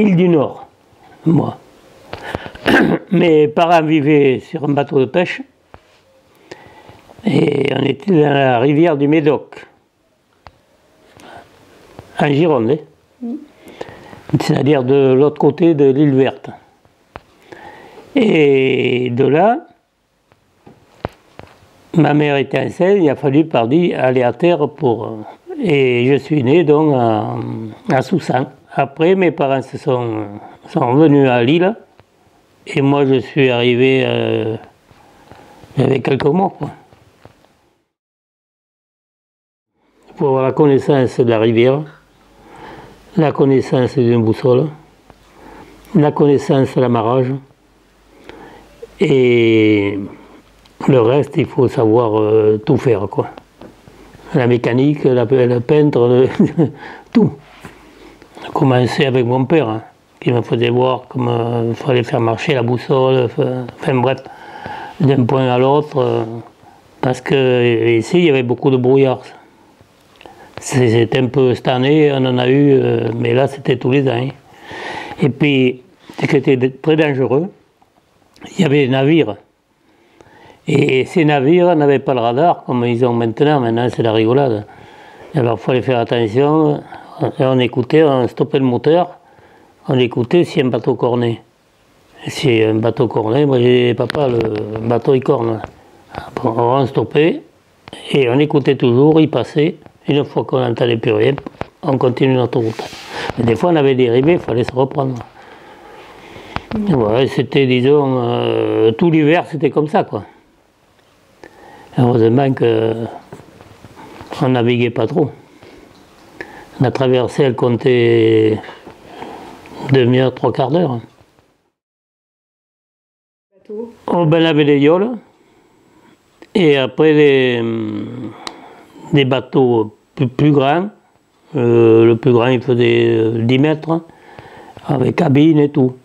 île du Nord, moi. Mes parents vivaient sur un bateau de pêche et on était dans la rivière du Médoc, en Gironde, c'est-à-dire de l'autre côté de l'île Verte. Et de là, ma mère était enceinte, il a fallu aller à terre et je suis né donc à Soussan. Après, mes parents sont revenus à Lille et moi je suis arrivé avec quelques mois, quoi. Pour avoir la connaissance de la rivière, la connaissance d'une boussole, la connaissance de l'amarrage, et le reste, il faut savoir tout faire, quoi. La mécanique, le peintre, tout. J'ai commencé avec mon père, hein, qui me faisait voir comment il fallait faire marcher la boussole, enfin bref, d'un point à l'autre, parce que ici, il y avait beaucoup de brouillard. C'était un peu cette année, on en a eu, mais là, c'était tous les ans. Hein. Et puis, ce qui était très dangereux, il y avait des navires. Et ces navires n'avaient pas le radar comme ils ont maintenant. Maintenant, c'est la rigolade. Alors, il fallait faire attention. On écoutait, on stoppait le moteur. On écoutait si un bateau cornait. Si un bateau cornait, moi j'ai dit, papa, le bateau il corne. Bon, on stoppait et on écoutait toujours, il passait. Une fois qu'on n'entendait plus rien, on continue notre route. Mais des fois, on avait dérivé, il fallait se reprendre. Ouais, c'était, disons, tout l'hiver, c'était comme ça, quoi. Heureusement qu'on ne naviguait pas trop. La traversée, elle comptait demi-heure, trois quarts d'heure. On avait des yoles, et après des bateaux plus grands. Le plus grand, il faisait 10 mètres, avec cabine et tout.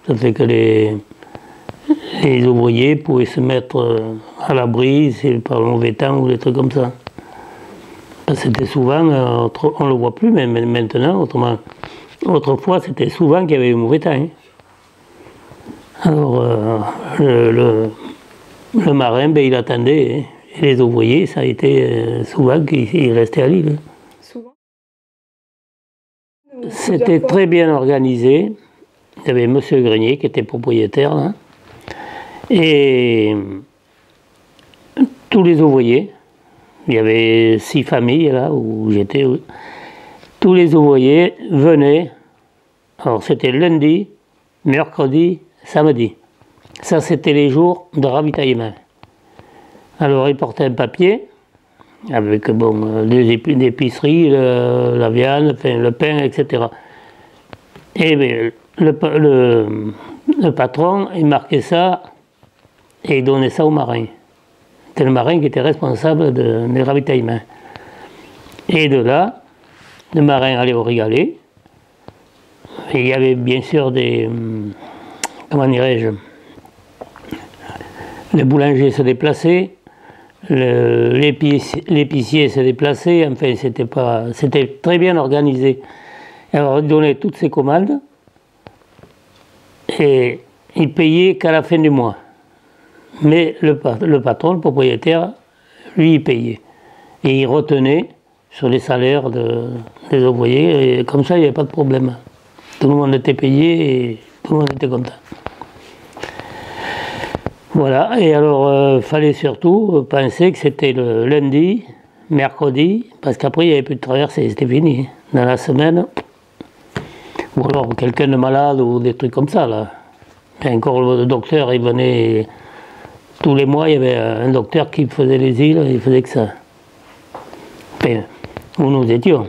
Ça fait que les ouvriers pouvaient se mettre à l'abri, c'est par le mauvais temps ou des trucs comme ça. C'était souvent, on ne le voit plus mais maintenant, autrement. Autrefois, c'était souvent qu'il y avait eu mauvais temps. Hein. Alors, le marin, ben, il attendait. Hein. Et les ouvriers, ça a été souvent qu'ils restaient à l'île. Souvent. C'était très bien organisé. Il y avait M. Grenier qui était propriétaire là. Et tous les ouvriers, il y avait 6 familles là où j'étais. Tous les ouvriers venaient. Alors c'était lundi, mercredi, samedi. Ça c'était les jours de ravitaillement. Alors ils portaient un papier avec bon, des épiceries, la viande, enfin, le pain, etc. Et bien, le patron, il marquait ça et il donnait ça au marin. C'était le marin qui était responsable des ravitaillements. Et de là, le marin allait au régalé. Et il y avait bien sûr des... Comment dirais-je? Le boulanger se déplaçait. L'épicier s'est déplacé, enfin c'était très bien organisé. Alors il donnait toutes ses commandes et il payait qu'à la fin du mois. Mais le patron, le propriétaire, lui il payait. Et il retenait sur les salaires des ouvriers et comme ça il n'y avait pas de problème. Tout le monde était payé et tout le monde était content. Voilà, et alors il fallait surtout penser que c'était le lundi, mercredi, parce qu'après il n'y avait plus de traversée, c'était fini. Dans la semaine, ou alors quelqu'un de malade ou des trucs comme ça là. Et encore le docteur, il venait tous les mois, il y avait un docteur qui faisait les îles, il faisait que ça. Enfin, où nous étions.